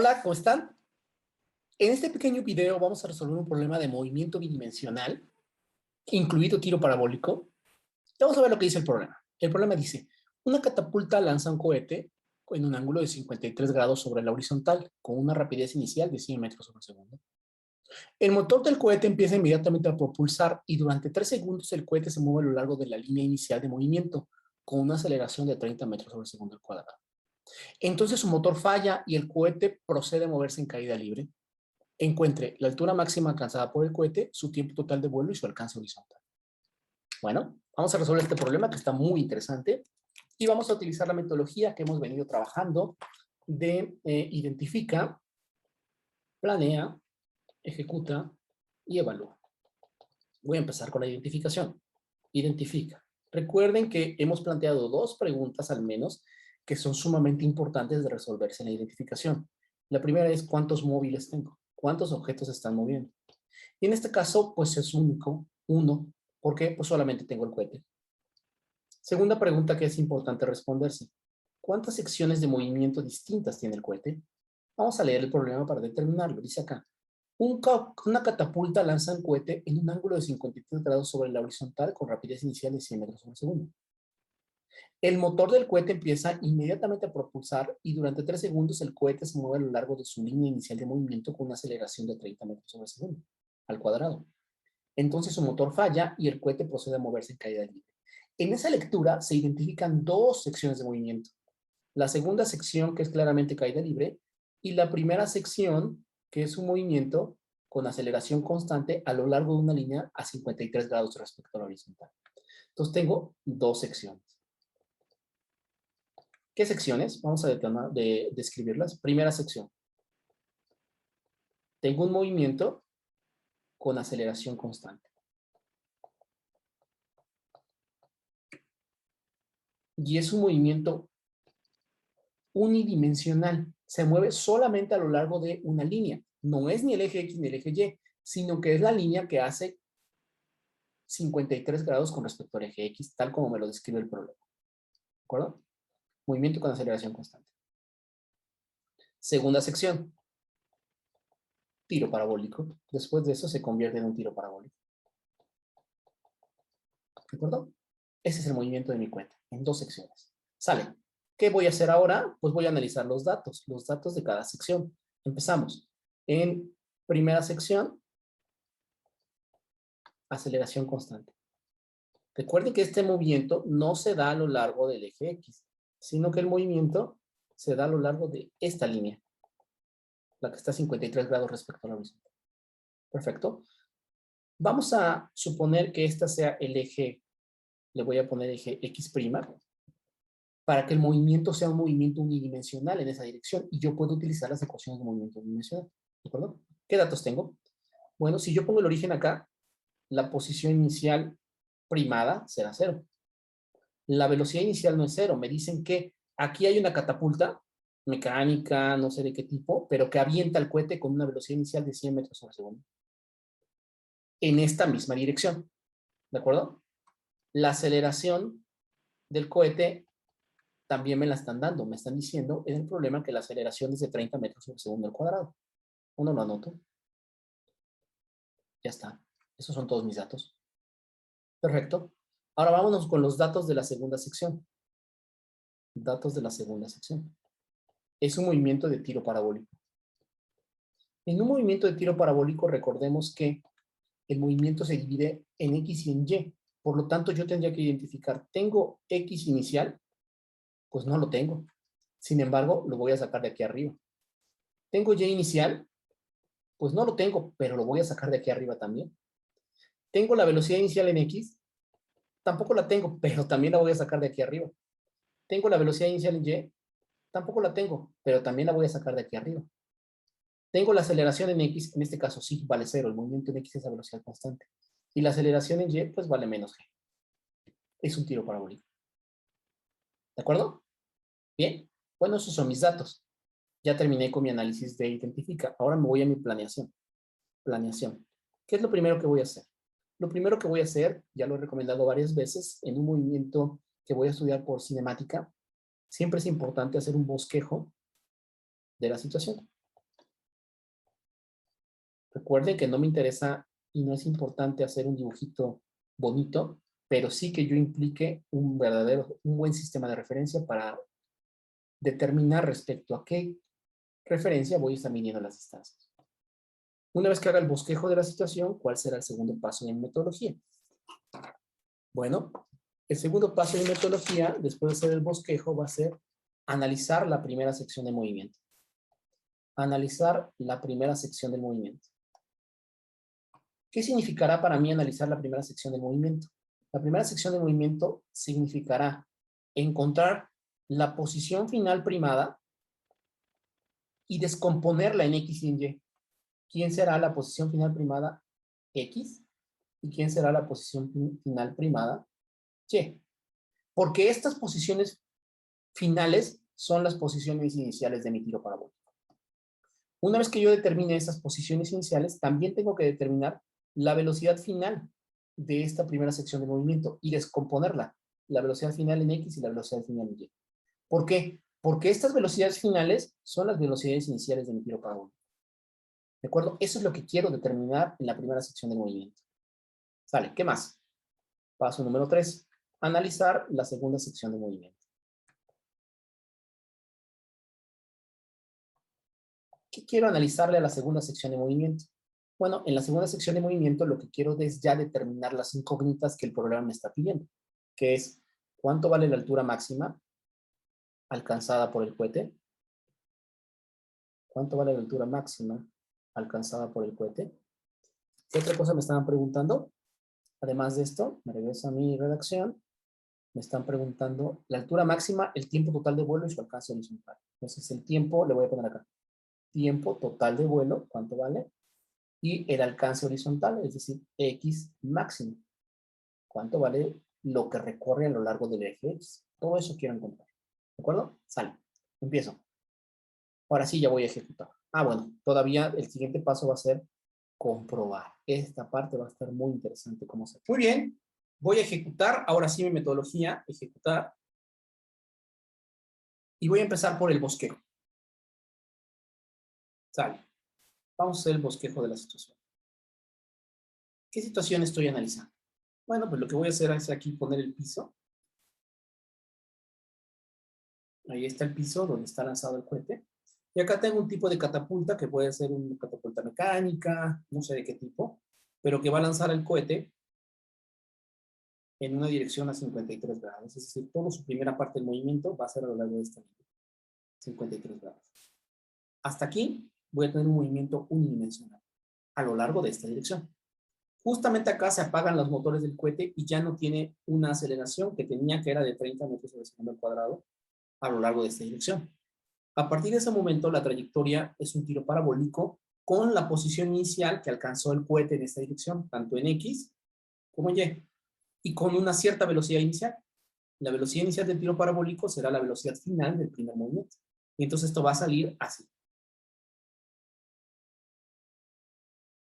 Hola, ¿cómo están? En este pequeño video vamos a resolver un problema de movimiento bidimensional, incluido tiro parabólico. Vamos a ver lo que dice el problema. El problema dice, una catapulta lanza un cohete en un ángulo de 53 grados sobre la horizontal, con una rapidez inicial de 100 metros sobre segundo. El motor del cohete empieza inmediatamente a propulsar y durante 3 segundos el cohete se mueve a lo largo de la línea inicial de movimiento, con una aceleración de 30 metros sobre segundo al cuadrado. Entonces su motor falla y el cohete procede a moverse en caída libre. Encuentre la altura máxima alcanzada por el cohete, su tiempo total de vuelo y su alcance horizontal. Bueno, vamos a resolver este problema que está muy interesante y vamos a utilizar la metodología que hemos venido trabajando de identifica, planea, ejecuta y evalúa. Voy a empezar con la identificación. Identifica. Recuerden que hemos planteado dos preguntas al menos que son sumamente importantes de resolverse en la identificación. La primera es ¿cuántos móviles tengo? ¿Cuántos objetos se están moviendo? Y en este caso, pues es único, uno, porque pues solamente tengo el cohete. Segunda pregunta que es importante responderse. ¿Cuántas secciones de movimiento distintas tiene el cohete? Vamos a leer el problema para determinarlo. Dice acá, una catapulta lanza un cohete en un ángulo de 53 grados sobre la horizontal con rapidez inicial de 100 metros por segundo. El motor del cohete empieza inmediatamente a propulsar y durante 3 segundos el cohete se mueve a lo largo de su línea inicial de movimiento con una aceleración de 30 metros sobre segundo al cuadrado. Entonces su motor falla y el cohete procede a moverse en caída libre. En esa lectura se identifican dos secciones de movimiento. La segunda sección, que es claramente caída libre, y la primera sección, que es un movimiento con aceleración constante a lo largo de una línea a 53 grados respecto a la horizontal. Entonces tengo dos secciones. ¿Qué secciones? Vamos a describirlas. Primera sección. Tengo un movimiento con aceleración constante. Y es un movimiento unidimensional. Se mueve solamente a lo largo de una línea. No es ni el eje X ni el eje Y, sino que es la línea que hace 53 grados con respecto al eje X, tal como me lo describe el problema. ¿De acuerdo? Movimiento con aceleración constante. Segunda sección. Tiro parabólico. Después de eso se convierte en un tiro parabólico. ¿De acuerdo? Ese es el movimiento de mi cohete, en dos secciones. Sale. ¿Qué voy a hacer ahora? Pues voy a analizar los datos de cada sección. Empezamos. En primera sección, aceleración constante. Recuerden que este movimiento no se da a lo largo del eje X, sino que el movimiento se da a lo largo de esta línea, la que está a 53 grados respecto a la horizontal. Perfecto. Vamos a suponer que esta sea el eje, le voy a poner eje X', para que el movimiento sea un movimiento unidimensional en esa dirección y yo puedo utilizar las ecuaciones de movimiento unidimensional. ¿De acuerdo? ¿Qué datos tengo? Bueno, si yo pongo el origen acá, la posición inicial primada será 0. La velocidad inicial no es 0. Me dicen que aquí hay una catapulta mecánica, no sé de qué tipo, pero que avienta el cohete con una velocidad inicial de 100 metros por segundo. En esta misma dirección. ¿De acuerdo? La aceleración del cohete también me la están dando. Me están diciendo en el problema que la aceleración es de 30 metros por segundo al cuadrado. Uno lo anoto. Ya está. Esos son todos mis datos. Perfecto. Ahora vámonos con los datos de la segunda sección. Datos de la segunda sección. Es un movimiento de tiro parabólico. En un movimiento de tiro parabólico, recordemos que el movimiento se divide en X y en Y. Por lo tanto, yo tendría que identificar, ¿tengo X inicial? Pues no lo tengo. Sin embargo, lo voy a sacar de aquí arriba. ¿Tengo Y inicial? Pues no lo tengo, pero lo voy a sacar de aquí arriba también. ¿Tengo la velocidad inicial en X? Tampoco la tengo, pero también la voy a sacar de aquí arriba. ¿Tengo la velocidad inicial en Y? Tampoco la tengo, pero también la voy a sacar de aquí arriba. Tengo la aceleración en X, en este caso sí, vale 0. El movimiento en X es a velocidad constante. Y la aceleración en Y, pues vale menos G. Es un tiro parabólico. ¿De acuerdo? Bien. Bueno, esos son mis datos. Ya terminé con mi análisis de identifica. Ahora me voy a mi planeación. Planeación. ¿Qué es lo primero que voy a hacer? Lo primero que voy a hacer, ya lo he recomendado varias veces, en un movimiento que voy a estudiar por cinemática, siempre es importante hacer un bosquejo de la situación. Recuerden que no me interesa y no es importante hacer un dibujito bonito, pero sí que yo implique un buen sistema de referencia para determinar respecto a qué referencia voy a estar midiendo las distancias. Una vez que haga el bosquejo de la situación, ¿cuál será el segundo paso en metodología? Bueno, el segundo paso en metodología, después de hacer el bosquejo, va a ser analizar la primera sección de movimiento. Analizar la primera sección del movimiento. ¿Qué significará para mí analizar la primera sección del movimiento? La primera sección de movimiento significará encontrar la posición final primada y descomponerla en X y en Y. ¿Quién será la posición final primada? X. ¿Y quién será la posición final primada? Y. Porque estas posiciones finales son las posiciones iniciales de mi tiro parabólico. Una vez que yo determine esas posiciones iniciales, también tengo que determinar la velocidad final de esta primera sección de movimiento y descomponerla. La velocidad final en X y la velocidad final en Y. ¿Por qué? Porque estas velocidades finales son las velocidades iniciales de mi tiro parabólico. ¿De acuerdo? Eso es lo que quiero determinar en la primera sección de movimiento. Sale, ¿qué más? Paso número 3. Analizar la segunda sección de movimiento. ¿Qué quiero analizarle a la segunda sección de movimiento? Bueno, en la segunda sección de movimiento lo que quiero es ya determinar las incógnitas que el programa me está pidiendo, que es cuánto vale la altura máxima alcanzada por el cohete, cuánto vale la altura máxima alcanzada por el cohete. ¿Qué otra cosa me estaban preguntando? Además de esto, me regreso a mi redacción, me están preguntando la altura máxima, el tiempo total de vuelo y su alcance horizontal. Entonces el tiempo, le voy a poner acá, tiempo total de vuelo, ¿cuánto vale? Y el alcance horizontal, es decir, X máximo. ¿Cuánto vale lo que recorre a lo largo del eje X? Todo eso quiero encontrar. ¿De acuerdo? Sale. Empiezo. Ahora sí ya voy a ejecutar. Bueno, todavía el siguiente paso va a ser comprobar. Esta parte va a estar muy interesante cómo se hace. Muy bien. Voy a ejecutar. Ahora sí mi metodología, ejecutar. Y voy a empezar por el bosquejo. Sale. Vamos a hacer el bosquejo de la situación. ¿Qué situación estoy analizando? Bueno, pues lo que voy a hacer es aquí poner el piso. Ahí está el piso donde está lanzado el cohete. Y acá tengo un tipo de catapulta que puede ser una catapulta mecánica, no sé de qué tipo, pero que va a lanzar el cohete en una dirección a 53 grados. Es decir, toda su primera parte del movimiento va a ser a lo largo de esta línea, 53 grados. Hasta aquí voy a tener un movimiento unidimensional a lo largo de esta dirección. Justamente acá se apagan los motores del cohete y ya no tiene una aceleración que tenía, que era de 30 metros sobre segundo al cuadrado a lo largo de esta dirección. A partir de ese momento, la trayectoria es un tiro parabólico con la posición inicial que alcanzó el cohete en esta dirección, tanto en X como en Y con una cierta velocidad inicial. La velocidad inicial del tiro parabólico será la velocidad final del primer movimiento. Y entonces esto va a salir así.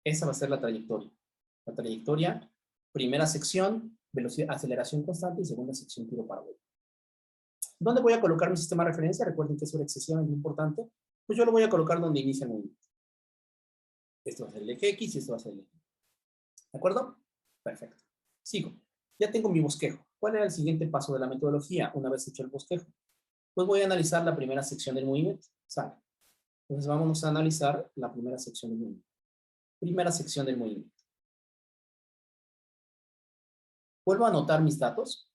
Esa va a ser la trayectoria. La trayectoria, primera sección, velocidad, aceleración constante y segunda sección, tiro parabólico. ¿Dónde voy a colocar mi sistema de referencia? Recuerden que eso era excesivamente importante. Pues yo lo voy a colocar donde inicia el movimiento. Esto va a ser el eje X y esto va a ser el eje. ¿De acuerdo? Perfecto. Sigo. Ya tengo mi bosquejo. ¿Cuál era el siguiente paso de la metodología una vez hecho el bosquejo? Pues voy a analizar la primera sección del movimiento. ¿Sale? Entonces vamos a analizar la primera sección del movimiento. Primera sección del movimiento. Vuelvo a anotar mis datos.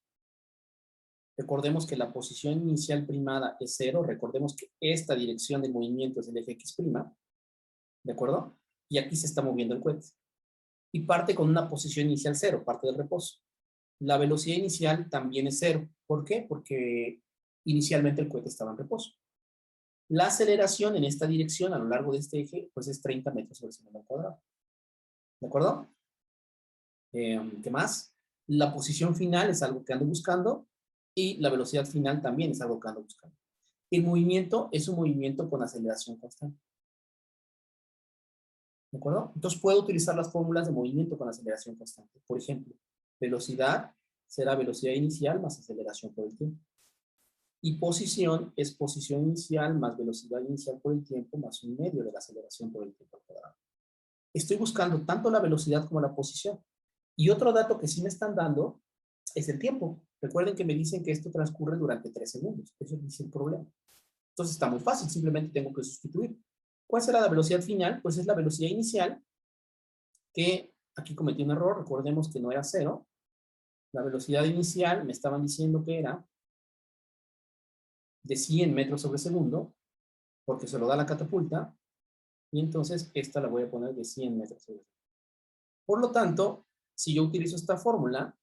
Recordemos que la posición inicial primada es 0. Recordemos que esta dirección del movimiento es el eje X'. ¿De acuerdo? Y aquí se está moviendo el cohete. Y parte con una posición inicial 0, parte del reposo. La velocidad inicial también es 0. ¿Por qué? Porque inicialmente el cohete estaba en reposo. La aceleración en esta dirección a lo largo de este eje, pues es 30 metros sobre segundo al cuadrado. ¿De acuerdo? ¿Qué más? La posición final es algo que ando buscando y la velocidad final también es algo que ando buscando. El movimiento es un movimiento con aceleración constante. ¿De acuerdo? Entonces puedo utilizar las fórmulas de movimiento con aceleración constante. Por ejemplo, velocidad será velocidad inicial más aceleración por el tiempo. Y posición es posición inicial más velocidad inicial por el tiempo más un medio de la aceleración por el tiempo al cuadrado. estoy buscando tanto la velocidad como la posición. Y otro dato que sí me están dando es el tiempo. Recuerden que me dicen que esto transcurre durante 3 segundos. Eso es el problema. Entonces está muy fácil, simplemente tengo que sustituir. ¿Cuál será la velocidad final? Pues es la velocidad inicial, que aquí cometí un error, recordemos que no era 0. La velocidad inicial me estaban diciendo que era de 100 metros sobre segundo, porque se lo da la catapulta, y entonces esta la voy a poner de 100 metros sobre segundo. Por lo tanto, si yo utilizo esta fórmula,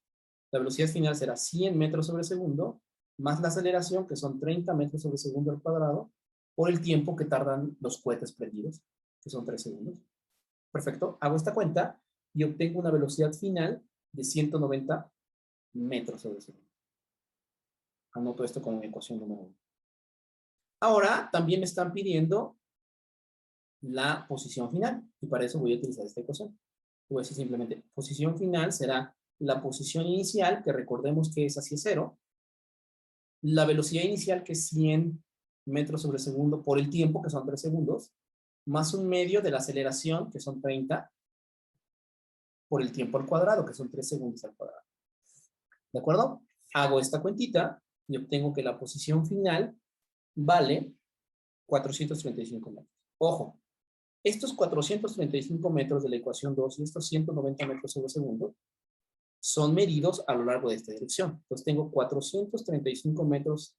la velocidad final será 100 metros sobre segundo, más la aceleración, que son 30 metros sobre segundo al cuadrado, por el tiempo que tardan los cohetes prendidos, que son 3 segundos. Perfecto, hago esta cuenta y obtengo una velocidad final de 190 metros sobre segundo. Anoto esto como mi ecuación número 1. Ahora también me están pidiendo la posición final, y para eso voy a utilizar esta ecuación. Voy a decir simplemente, posición final será la posición inicial, que recordemos que es así 0, la velocidad inicial, que es 100 metros sobre segundo por el tiempo, que son 3 segundos, más un medio de la aceleración, que son 30, por el tiempo al cuadrado, que son 3 segundos al cuadrado. ¿De acuerdo? Hago esta cuentita y obtengo que la posición final vale 435 metros. Ojo, estos 435 metros de la ecuación 2 y estos 190 metros sobre segundo son medidos a lo largo de esta dirección. Entonces tengo 435 metros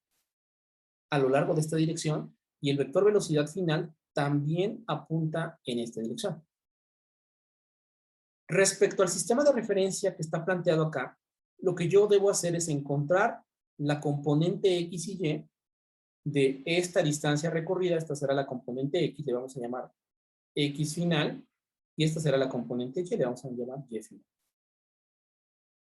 a lo largo de esta dirección y el vector velocidad final también apunta en esta dirección. Respecto al sistema de referencia que está planteado acá, lo que yo debo hacer es encontrar la componente X y Y de esta distancia recorrida. Esta será la componente X, le vamos a llamar X final, y esta será la componente Y, le vamos a llamar Y final.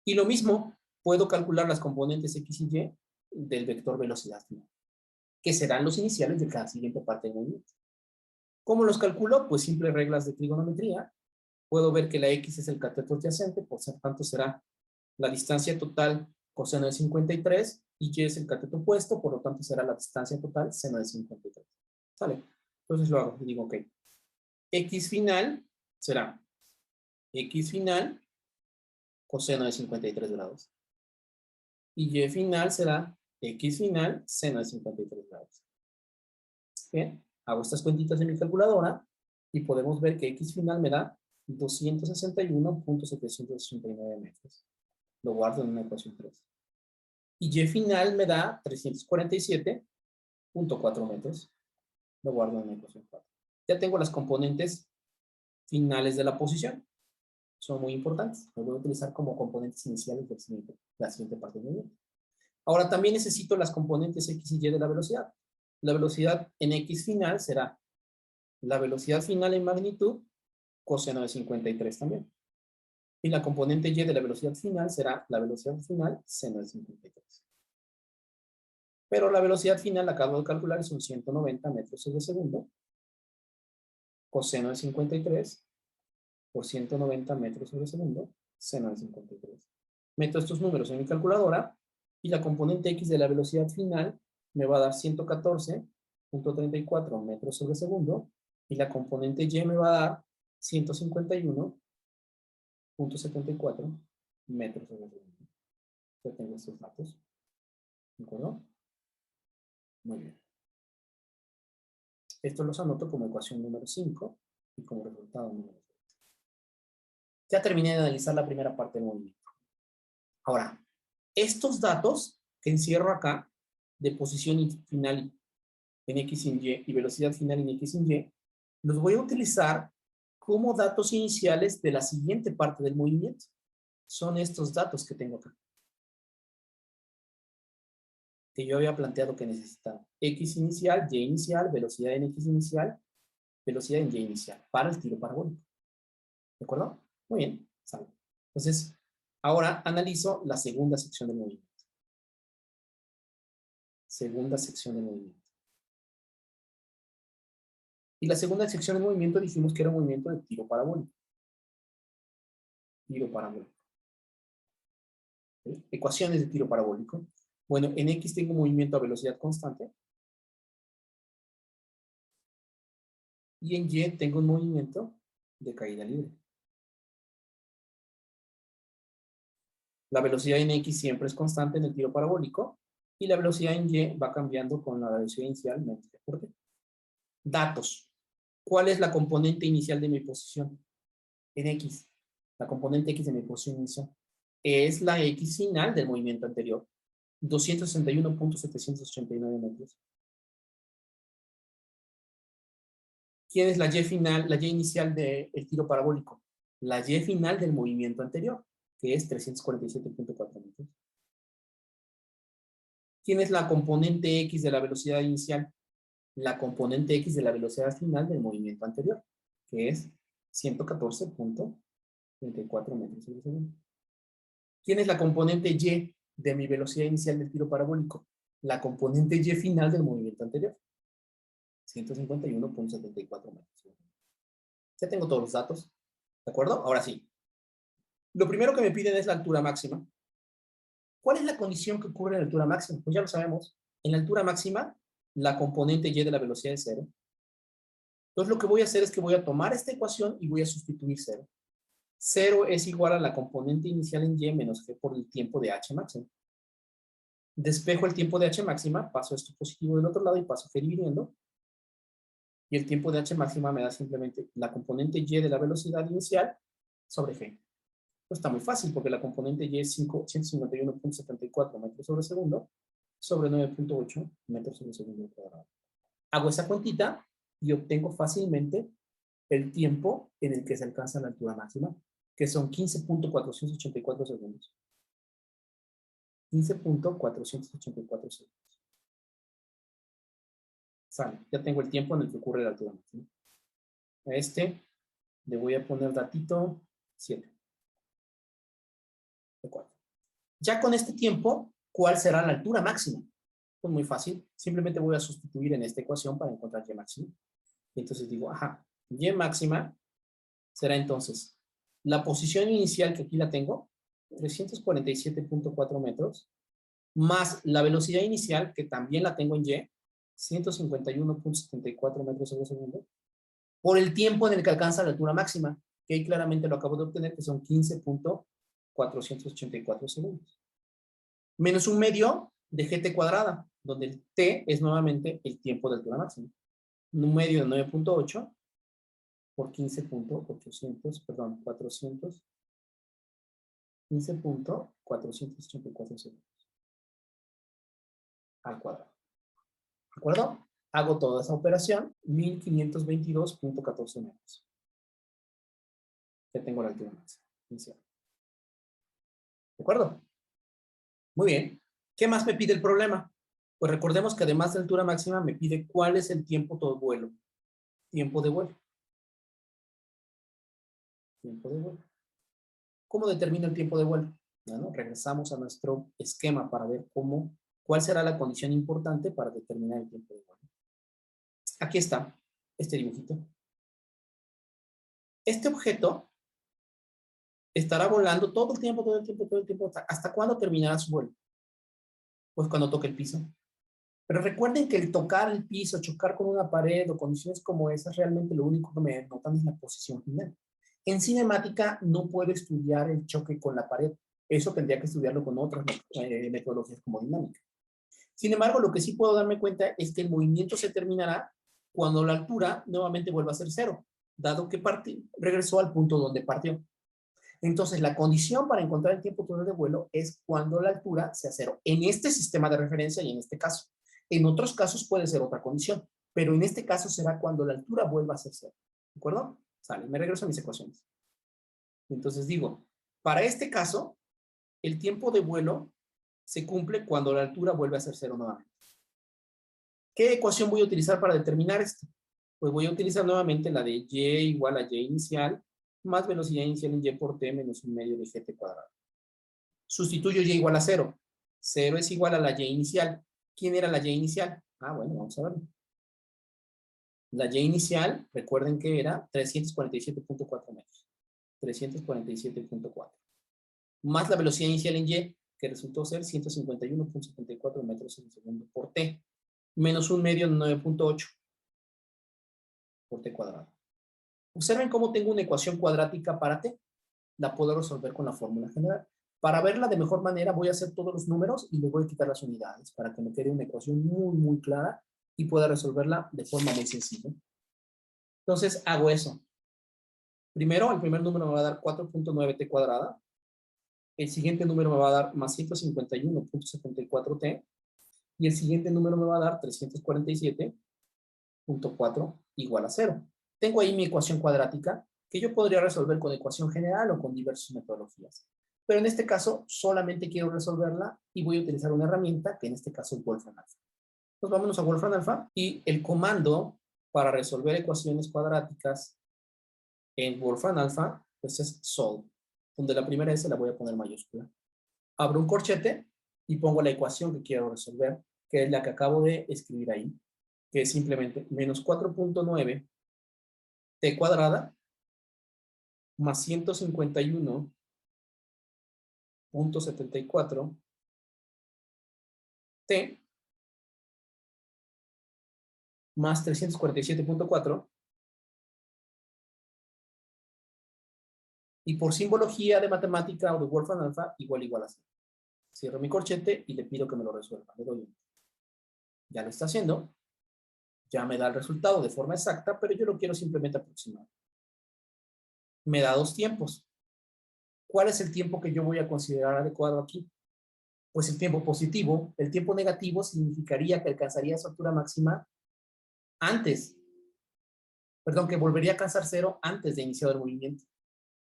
Y lo mismo, puedo calcular las componentes X y Y del vector velocidad final, que serán los iniciales de cada siguiente parte del movimiento. ¿Cómo los calculo? Pues simples reglas de trigonometría. Puedo ver que la X es el cateto adyacente, por tanto será la distancia total coseno de 53, y Y es el cateto opuesto, por lo tanto será la distancia total seno de 53. ¿Sale? Entonces lo hago y digo, ok, X final será X final coseno de 53 grados. Y Y final será X final seno de 53 grados. Bien, hago estas cuentitas en mi calculadora y podemos ver que X final me da 261.789 metros. Lo guardo en una ecuación 3. Y Y final me da 347.4 metros. Lo guardo en una ecuación 4. Ya tengo las componentes finales de la posición. Son muy importantes. Los voy a utilizar como componentes iniciales de la siguiente parte del movimiento. Ahora también necesito las componentes X y Y de la velocidad. La velocidad en X final será la velocidad final en magnitud coseno de 53 también. Y la componente Y de la velocidad final será la velocidad final seno de 53. Pero la velocidad final la acabo de calcular, son 190 metros sobre segundo. Coseno de 53 por 190 metros sobre segundo, seno de 53. Meto estos números en mi calculadora y la componente X de la velocidad final me va a dar 114.34 metros sobre segundo y la componente Y me va a dar 151.74 metros sobre segundo. Ya tengo estos datos. ¿De acuerdo? Muy bien. Esto los anoto como ecuación número 5 y como resultado número 6. Ya terminé de analizar la primera parte del movimiento. Ahora, estos datos que encierro acá, de posición final en X sin Y y velocidad final en X sin Y, los voy a utilizar como datos iniciales de la siguiente parte del movimiento. Son estos datos que tengo acá, que yo había planteado que necesitaba. X inicial, Y inicial, velocidad en X inicial, velocidad en Y inicial, para el tiro parabólico. ¿De acuerdo? Muy bien, sale. Entonces, ahora analizo la segunda sección del movimiento. Segunda sección del movimiento. Y la segunda sección del movimiento dijimos que era un movimiento de tiro parabólico. Tiro parabólico. ¿Sí? Ecuaciones de tiro parabólico. Bueno, en X tengo un movimiento a velocidad constante. Y en Y tengo un movimiento de caída libre. La velocidad en X siempre es constante en el tiro parabólico y la velocidad en Y va cambiando con la velocidad inicial menos T por T. Datos. ¿Cuál es la componente inicial de mi posición? En X. La componente X de mi posición inicial es la X final del movimiento anterior. 261.789 metros. ¿Quién es la Y final, la Y inicial del tiro parabólico? La Y final del movimiento anterior, que es 347.4 metros. ¿Quién es la componente X de la velocidad inicial? La componente X de la velocidad final del movimiento anterior, que es 114.34 metros por segundo. ¿Quién es la componente Y de mi velocidad inicial del tiro parabólico? La componente Y final del movimiento anterior, 151.74 metros. Ya tengo todos los datos, ¿de acuerdo? Ahora sí. Lo primero que me piden es la altura máxima. ¿Cuál es la condición que ocurre en la altura máxima? Pues ya lo sabemos. En la altura máxima, la componente Y de la velocidad es 0. Entonces lo que voy a hacer es que voy a tomar esta ecuación y voy a sustituir 0. 0 es igual a la componente inicial en Y menos G por el tiempo de H máxima. Despejo el tiempo de H máxima, paso esto positivo del otro lado y paso G dividiendo. Y el tiempo de H máxima me da simplemente la componente Y de la velocidad inicial sobre G. Pues está muy fácil porque la componente Y es 151.74 metros sobre segundo sobre 9.8 metros sobre segundo cuadrado. Hago esa cuentita y obtengo fácilmente el tiempo en el que se alcanza la altura máxima, que son 15.484 segundos. 15.484 segundos. Sale, ya tengo el tiempo en el que ocurre la altura máxima. A este le voy a poner datito 7. De 4. Ya con este tiempo, ¿cuál será la altura máxima? Pues muy fácil, simplemente voy a sustituir en esta ecuación para encontrar Y máxima. Y entonces digo, ajá, Y máxima será entonces la posición inicial que aquí la tengo, 347.4 metros, más la velocidad inicial, que también la tengo en Y, 151.74 metros sobre segundo, por el tiempo en el que alcanza la altura máxima, que ahí claramente lo acabo de obtener, que son 15.484 segundos. Menos un medio de GT cuadrada, donde el T es nuevamente el tiempo de altura máxima. Un medio de 9.8 por 15.800, perdón, 400, 15.484 segundos al cuadrado. ¿De acuerdo? Hago toda esa operación, 1522.14 metros. Ya tengo la altura máxima inicial. ¿De acuerdo? Muy bien. ¿Qué más me pide el problema? Pues recordemos que además de altura máxima me pide cuál es el tiempo todo vuelo. Tiempo de vuelo. Tiempo de vuelo. ¿Cómo determino el tiempo de vuelo? Bueno, regresamos a nuestro esquema para ver cuál será la condición importante para determinar el tiempo de vuelo. Aquí está este dibujito. Este objeto estará volando todo el tiempo, ¿Hasta cuándo terminará su vuelo? Pues cuando toque el piso. Pero recuerden que el tocar el piso, chocar con una pared o condiciones como esas, realmente lo único que me notan es la posición final. En cinemática no puedo estudiar el choque con la pared. Eso tendría que estudiarlo con otras metodologías como dinámica. Sin embargo, lo que sí puedo darme cuenta es que el movimiento se terminará cuando la altura nuevamente vuelva a ser 0, dado que regresó al punto donde partió. Entonces, la condición para encontrar el tiempo total de vuelo es cuando la altura sea 0. En este sistema de referencia y en este caso. En otros casos puede ser otra condición, pero en este caso será cuando la altura vuelva a ser 0. ¿De acuerdo? Sale, me regreso a mis ecuaciones. Entonces digo, para este caso, el tiempo de vuelo se cumple cuando la altura vuelve a ser 0 nuevamente. ¿Qué ecuación voy a utilizar para determinar esto? Pues voy a utilizar nuevamente la de Y igual a Y inicial más velocidad inicial en Y por T menos un medio de GT cuadrado. Sustituyo Y igual a 0. 0 es igual a la Y inicial. ¿Quién era la Y inicial? Ah, bueno, vamos a verlo. La Y inicial, recuerden que era 347.4 metros. 347.4. Más la velocidad inicial en Y, que resultó ser 151.74 metros en segundo por T. Menos un medio de 9.8 por T cuadrado. Observen cómo tengo una ecuación cuadrática para t. La puedo resolver con la fórmula general. Para verla de mejor manera voy a hacer todos los números y le voy a quitar las unidades para que me quede una ecuación muy, muy clara y pueda resolverla de forma muy sencilla. Entonces hago eso. Primero, el primer número me va a dar 4.9t cuadrada. El siguiente número me va a dar más 151.74t. Y el siguiente número me va a dar 347.4 igual a 0. Tengo ahí mi ecuación cuadrática que yo podría resolver con ecuación general o con diversas metodologías. Pero en este caso solamente quiero resolverla y voy a utilizar una herramienta que en este caso es Wolfram Alpha. Pues vámonos a Wolfram Alpha y el comando para resolver ecuaciones cuadráticas en Wolfram Alpha pues es solve, donde la primera S la voy a poner mayúscula. Abro un corchete y pongo la ecuación que quiero resolver, que es la que acabo de escribir ahí, que es simplemente menos 4.9 t cuadrada más 151.74 t más 347.4 y por simbología de matemática o de Wolfram Alpha igual a 0. Cierro mi corchete y le pido que me lo resuelva. Le doy. Ya lo está haciendo. Ya me da el resultado de forma exacta, pero yo lo quiero simplemente aproximar. Me da dos tiempos. ¿Cuál es el tiempo que yo voy a considerar adecuado aquí? Pues el tiempo positivo. El tiempo negativo significaría que alcanzaría su altura máxima antes. Perdón, que volvería a alcanzar cero antes de iniciar el movimiento.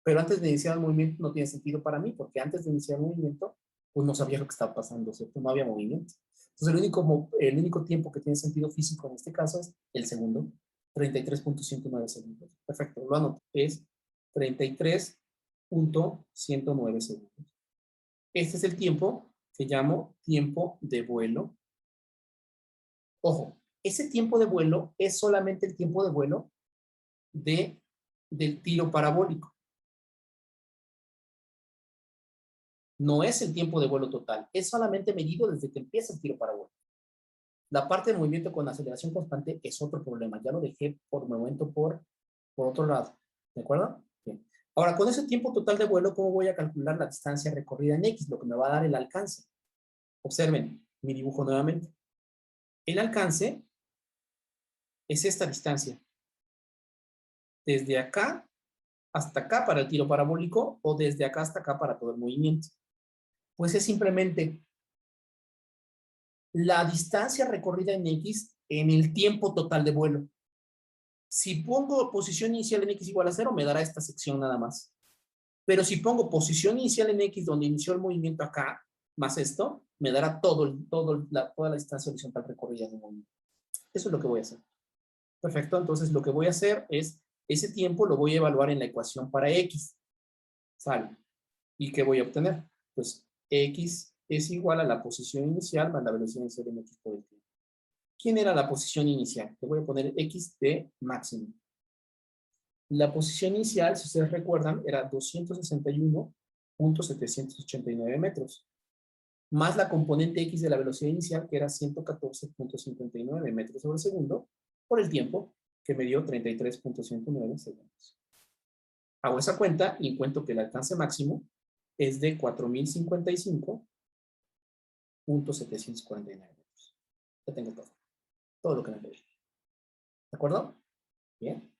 Pero antes de iniciar el movimiento no tiene sentido para mí, porque antes de iniciar el movimiento, pues no sabía lo que estaba pasando, ¿cierto? No había movimiento. Entonces el único tiempo que tiene sentido físico en este caso es el segundo, 33.109 segundos. Perfecto, lo anoto. Es 33.109 segundos. Este es el tiempo que llamo tiempo de vuelo. Ojo, ese tiempo de vuelo es solamente el tiempo de vuelo del tiro parabólico. No es el tiempo de vuelo total, es solamente medido desde que empieza el tiro parabólico. La parte de movimiento con aceleración constante es otro problema. Ya lo dejé por momento por otro lado. ¿De acuerdo? Bien. Ahora, con ese tiempo total de vuelo, ¿cómo voy a calcular la distancia recorrida en X? Lo que me va a dar el alcance. Observen mi dibujo nuevamente. El alcance es esta distancia. Desde acá hasta acá para el tiro parabólico o desde acá hasta acá para todo el movimiento. Pues es simplemente la distancia recorrida en X en el tiempo total de vuelo. Si pongo posición inicial en X igual a 0, me dará esta sección nada más. Pero si pongo posición inicial en X donde inició el movimiento acá, más esto, me dará toda la distancia horizontal recorrida en el movimiento. Eso es lo que voy a hacer. Perfecto, entonces lo que voy a hacer es, ese tiempo lo voy a evaluar en la ecuación para X. ¿Sale? ¿Y qué voy a obtener? Pues X es igual a la posición inicial más la velocidad inicial en X por el tiempo. ¿Quién era la posición inicial? Le voy a poner X de máximo. La posición inicial, si ustedes recuerdan, era 261.789 metros, más la componente X de la velocidad inicial, que era 114.59 metros sobre segundo, por el tiempo, que me dio 33.109 segundos. Hago esa cuenta y encuentro que el alcance máximo es de 4.055.749 metros. Ya tengo todo lo que me pedí. ¿De acuerdo? Bien.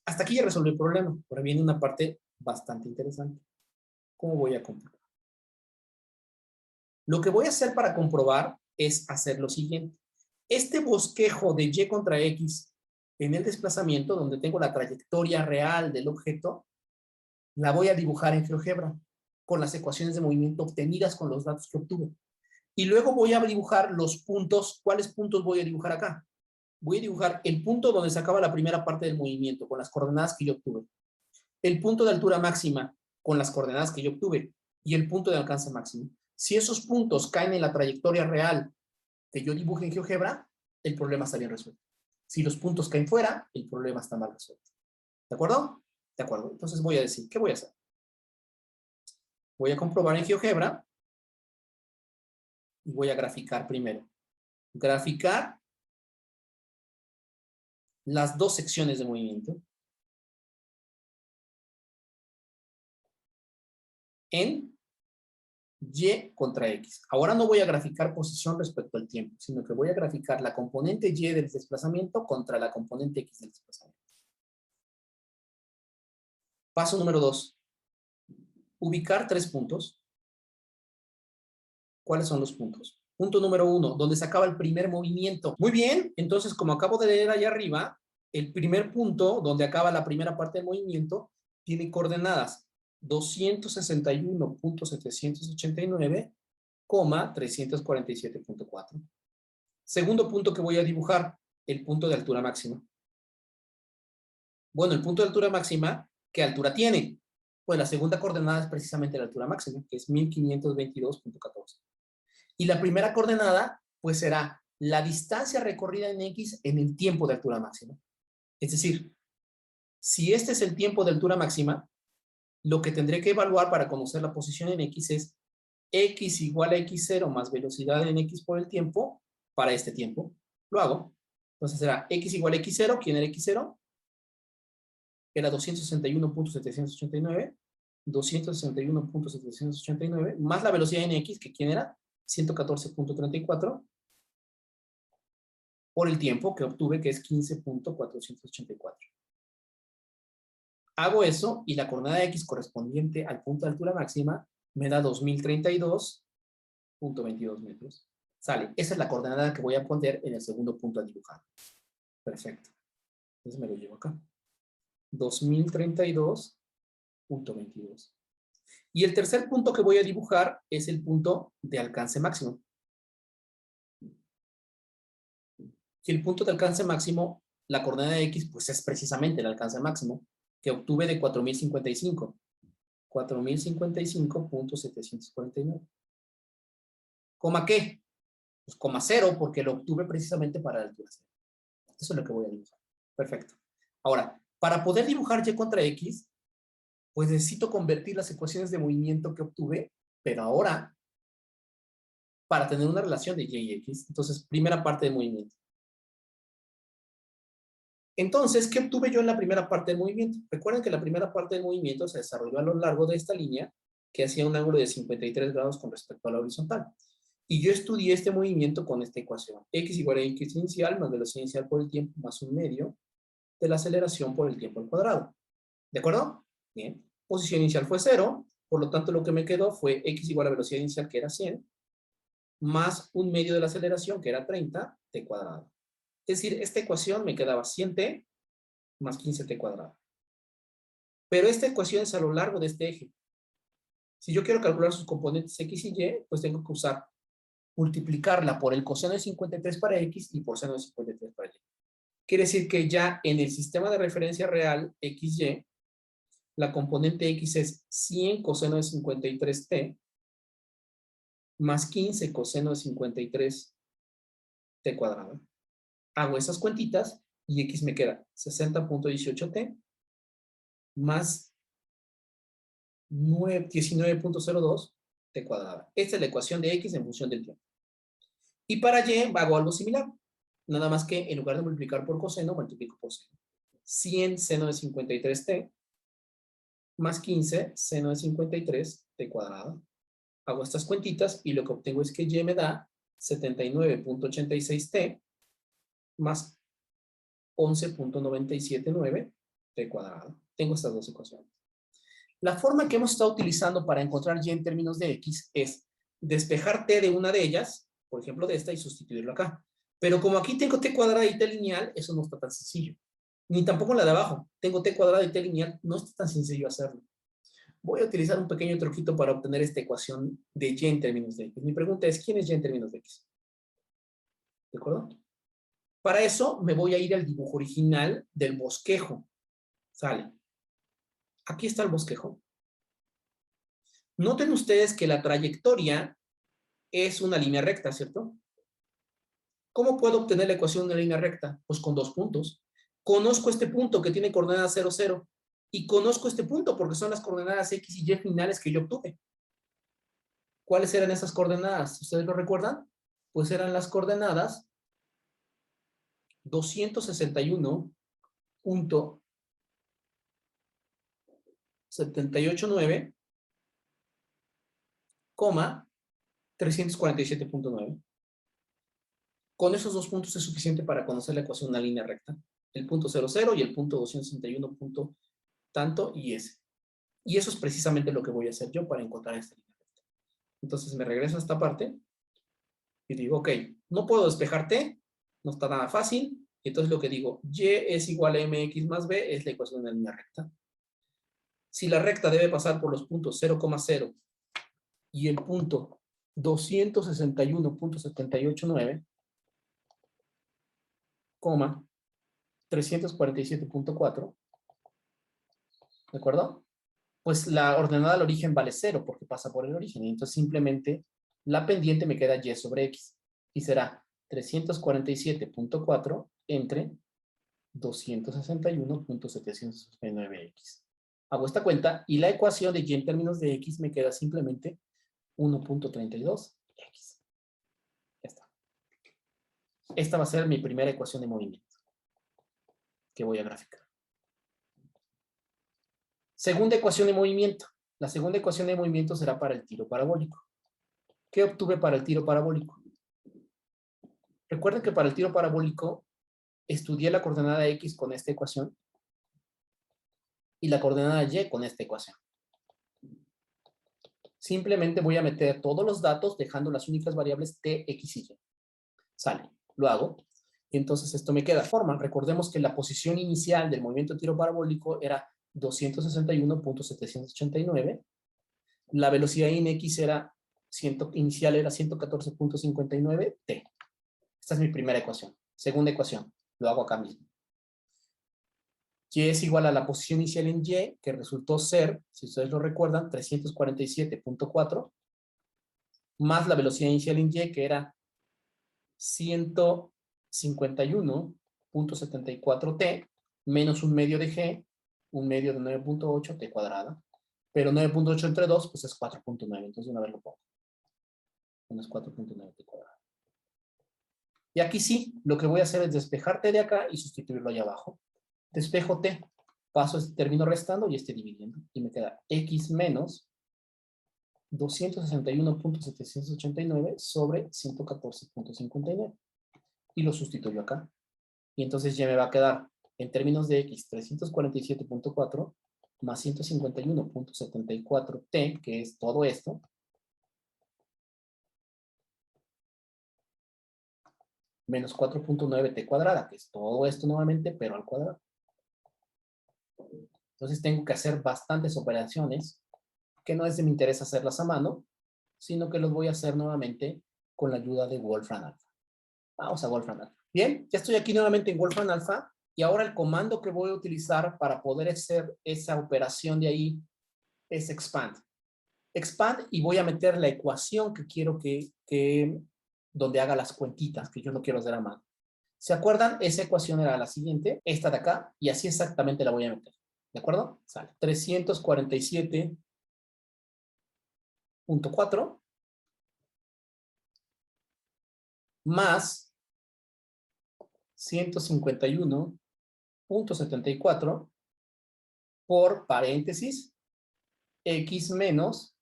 Hasta aquí ya resolví el problema. Ahora viene una parte bastante interesante. ¿Cómo voy a comprobar? Lo que voy a hacer para comprobar es hacer lo siguiente. Este bosquejo de Y contra X en el desplazamiento, donde tengo la trayectoria real del objeto, la voy a dibujar en GeoGebra con las ecuaciones de movimiento obtenidas con los datos que obtuve. Y luego voy a dibujar los puntos. ¿Cuáles puntos voy a dibujar acá? Voy a dibujar el punto donde se acaba la primera parte del movimiento con las coordenadas que yo obtuve. El punto de altura máxima con las coordenadas que yo obtuve y el punto de alcance máximo. Si esos puntos caen en la trayectoria real que yo dibuje en GeoGebra, el problema está bien resuelto. Si los puntos caen fuera, el problema está mal resuelto. ¿De acuerdo? De acuerdo. Entonces voy a decir, ¿qué voy a hacer? Voy a comprobar en GeoGebra y voy a graficar primero. Graficar las dos secciones de movimiento. en Y contra X. Ahora no voy a graficar posición respecto al tiempo, sino que voy a graficar la componente Y del desplazamiento contra la componente X del desplazamiento. Paso número 2. Ubicar 3 puntos. ¿Cuáles son los puntos? Punto número 1, donde se acaba el primer movimiento. Muy bien, entonces como acabo de leer allá arriba, el primer punto donde acaba la primera parte del movimiento tiene coordenadas 261.789, 347.4. Segundo punto que voy a dibujar, el punto de altura máxima. Bueno, el punto de altura máxima, ¿qué altura tiene? Pues la segunda coordenada es precisamente la altura máxima, que es 1522.14. Y la primera coordenada, pues será la distancia recorrida en X en el tiempo de altura máxima. Es decir, si este es el tiempo de altura máxima, lo que tendré que evaluar para conocer la posición en X es X igual a X0 más velocidad en X por el tiempo para este tiempo. Lo hago. Entonces será X igual a X0. ¿Quién era X0? Era 261.789. 261.789 más la velocidad en X, que ¿quién era? 114.34 por el tiempo que obtuve, que es 15.484. Hago eso y la coordenada X correspondiente al punto de altura máxima me da 2032.22 metros. Sale. Esa es la coordenada que voy a poner en el segundo punto a dibujar. Perfecto. Entonces me lo llevo acá. 2032.22. Y el tercer punto que voy a dibujar es el punto de alcance máximo. Y el punto de alcance máximo, la coordenada de X, pues es precisamente el alcance máximo que obtuve de 4055. 4055.749. ¿Coma qué? Pues coma 0, porque lo obtuve precisamente para la altura 0. Eso es lo que voy a dibujar. Perfecto. Ahora, para poder dibujar Y contra X, pues necesito convertir las ecuaciones de movimiento que obtuve, pero ahora, para tener una relación de Y y X. Entonces, primera parte de movimiento. Entonces, ¿qué obtuve yo en la primera parte del movimiento? Recuerden que la primera parte del movimiento se desarrolló a lo largo de esta línea que hacía un ángulo de 53 grados con respecto a la horizontal. Y yo estudié este movimiento con esta ecuación. X igual a X inicial más velocidad inicial por el tiempo más un medio de la aceleración por el tiempo al cuadrado. ¿De acuerdo? Bien. Posición inicial fue 0, por lo tanto lo que me quedó fue X igual a velocidad inicial, que era 100, más un medio de la aceleración, que era 30, t cuadrado. Es decir, esta ecuación me quedaba 100t más 15t cuadrado. Pero esta ecuación es a lo largo de este eje. Si yo quiero calcular sus componentes X y Y, pues tengo que multiplicarla por el coseno de 53 para X y por seno de 53 para Y. Quiere decir que ya en el sistema de referencia real XY, la componente X es 100 coseno de 53t más 15 coseno de 53t cuadrado. Hago esas cuentitas y X me queda 60.18t más 19.02 t cuadrada. Esta es la ecuación de X en función del tiempo. Y para Y hago algo similar. Nada más que en lugar de multiplicar por coseno, multiplico por seno. 100 seno de 53t más 15 seno de 53t cuadrado. Hago estas cuentitas y lo que obtengo es que Y me da 79.86t más 11.979 t cuadrado. Tengo estas dos ecuaciones. La forma que hemos estado utilizando para encontrar Y en términos de X es despejar t de una de ellas, por ejemplo de esta, y sustituirlo acá. Pero como aquí tengo t cuadrada y t lineal, eso no está tan sencillo. Ni tampoco la de abajo. Tengo t cuadrada y t lineal, no está tan sencillo hacerlo. Voy a utilizar un pequeño truquito para obtener esta ecuación de Y en términos de X. Mi pregunta es, ¿quién es Y en términos de X? ¿De acuerdo? Para eso me voy a ir al dibujo original del bosquejo. Sale. Aquí está el bosquejo. Noten ustedes que la trayectoria es una línea recta, ¿cierto? ¿Cómo puedo obtener la ecuación de una línea recta? Pues con dos puntos. Conozco este punto que tiene coordenadas 0, 0. Y conozco este punto porque son las coordenadas X y Y finales que yo obtuve. ¿Cuáles eran esas coordenadas? ¿Ustedes lo recuerdan? Pues eran las coordenadas 261.789 coma 347.9. Con esos dos puntos es suficiente para conocer la ecuación de una línea recta. El punto 00 y el punto 261 punto tanto y ese. Y eso es precisamente lo que voy a hacer yo para encontrar esta línea recta. Entonces me regreso a esta parte y digo, ok, no puedo despejar T, no está nada fácil. Entonces lo que digo, Y es igual a MX más B, es la ecuación de la línea recta. Si la recta debe pasar por los puntos 0,0 y el punto 261.789, 347.4, ¿de acuerdo? Pues la ordenada al origen vale 0 porque pasa por el origen. Y entonces simplemente la pendiente me queda Y sobre X. Y será 347.4 entre 261.789X. Hago esta cuenta y la ecuación de Y en términos de X me queda simplemente 1.32X. Ya está. Esta va a ser mi primera ecuación de movimiento que voy a graficar. Segunda ecuación de movimiento. La segunda ecuación de movimiento será para el tiro parabólico. ¿Qué obtuve para el tiro parabólico? Recuerden que para el tiro parabólico estudié la coordenada X con esta ecuación y la coordenada Y con esta ecuación. Simplemente voy a meter todos los datos dejando las únicas variables T, X y Y. Sale, lo hago. Y entonces esto me queda forma. Recordemos que la posición inicial del movimiento de tiro parabólico era 261.789. La velocidad in X inicial era 114.59 T. Esta es mi primera ecuación. Segunda ecuación, lo hago acá mismo. Y es igual a la posición inicial en Y, que resultó ser, si ustedes lo recuerdan, 347.4, más la velocidad inicial en Y, que era 151.74 T, menos un medio de G, un medio de 9.8 T cuadrada, pero 9.8 entre 2, pues es 4.9, entonces una vez lo pongo. Menos 4.9 T cuadrada. Y aquí sí, lo que voy a hacer es despejar T de acá y sustituirlo allá abajo. Despejo T, paso este término restando y este dividiendo. Y me queda X menos 261.789 sobre 114.59. Y lo sustituyo acá. Y entonces ya me va a quedar, en términos de X, 347.4 más 151.74 T, que es todo esto, menos 4.9 T cuadrada, que es todo esto nuevamente, pero al cuadrado. Entonces tengo que hacer bastantes operaciones, que no es de mi interés hacerlas a mano, sino que los voy a hacer nuevamente con la ayuda de Wolfram Alpha. Vamos a Wolfram Alpha. Bien, ya estoy aquí nuevamente en Wolfram Alpha, y ahora el comando que voy a utilizar para poder hacer esa operación de ahí es expand. Expand, y voy a meter la ecuación que quiero donde haga las cuentitas, que yo no quiero hacer a mano. ¿Se acuerdan? Esa ecuación era la siguiente, esta de acá, y así exactamente la voy a meter. ¿De acuerdo? Sale. 347.4 más 151.74 por paréntesis X menos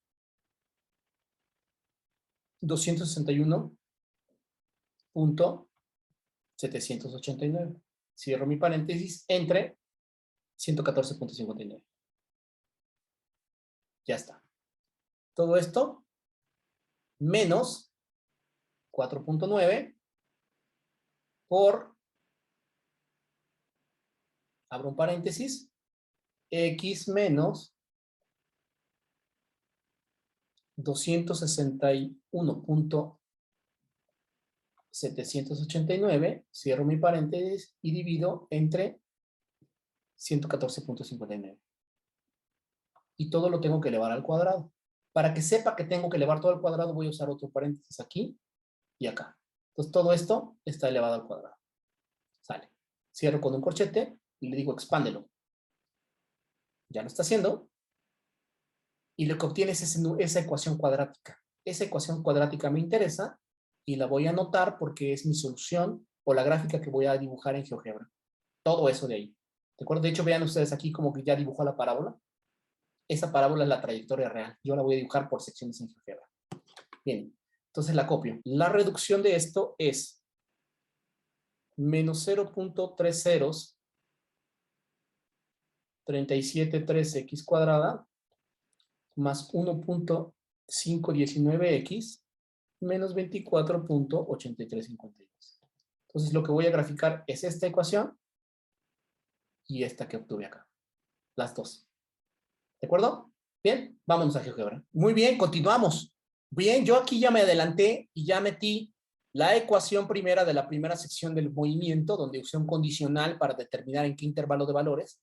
261.789. Cierro mi paréntesis entre 114.59. Ya está. Todo esto menos 4.9 por, abro un paréntesis, X menos 261.789, cierro mi paréntesis y divido entre 114.59. Y todo lo tengo que elevar al cuadrado. Para que sepa que tengo que elevar todo al cuadrado, voy a usar otro paréntesis aquí y acá. Entonces todo esto está elevado al cuadrado. Sale. Cierro con un corchete y le digo expándelo. Ya lo está haciendo. Y lo que obtienes es esa ecuación cuadrática. Esa ecuación cuadrática me interesa y la voy a anotar porque es mi solución o la gráfica que voy a dibujar en GeoGebra. Todo eso de ahí. ¿De acuerdo? De hecho, vean ustedes aquí como que ya dibujó la parábola. Esa parábola es la trayectoria real. Yo la voy a dibujar por secciones en GeoGebra. Bien, entonces la copio. La reducción de esto es menos 0.30 3713x cuadrada más 1.519x menos 24.8352. Entonces lo que voy a graficar es esta ecuación y esta que obtuve acá. Las dos. ¿De acuerdo? Bien, vámonos a GeoGebra. Muy bien, continuamos. Bien, yo aquí ya me adelanté y ya metí la ecuación primera de la primera sección del movimiento, donde usé un condicional para determinar en qué intervalo de valores.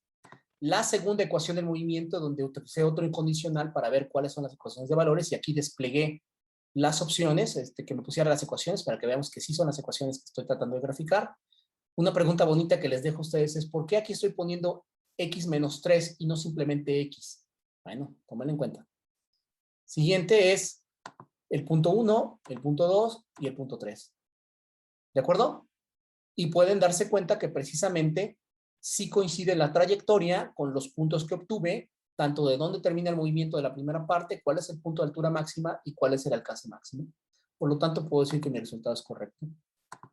La segunda ecuación del movimiento, donde utilicé otro incondicional para ver cuáles son las ecuaciones de valores, y aquí desplegué las opciones, que me pusiera las ecuaciones para que veamos que sí son las ecuaciones que estoy tratando de graficar. Una pregunta bonita que les dejo a ustedes es, ¿por qué aquí estoy poniendo x menos 3 y no simplemente x? Bueno, tomen en cuenta. Siguiente es el punto 1, el punto 2 y el punto 3. ¿De acuerdo? Y pueden darse cuenta que precisamente sí coincide la trayectoria con los puntos que obtuve, tanto de dónde termina el movimiento de la primera parte, cuál es el punto de altura máxima y cuál es el alcance máximo. Por lo tanto, puedo decir que mi resultado es correcto.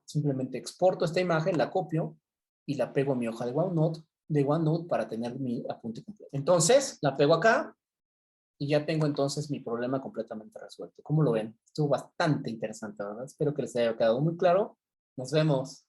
Simplemente exporto esta imagen, la copio y la pego a mi hoja de OneNote para tener mi apunte completo. Entonces, la pego acá y ya tengo entonces mi problema completamente resuelto. ¿Cómo lo ven? Estuvo bastante interesante, ¿verdad? Espero que les haya quedado muy claro. Nos vemos.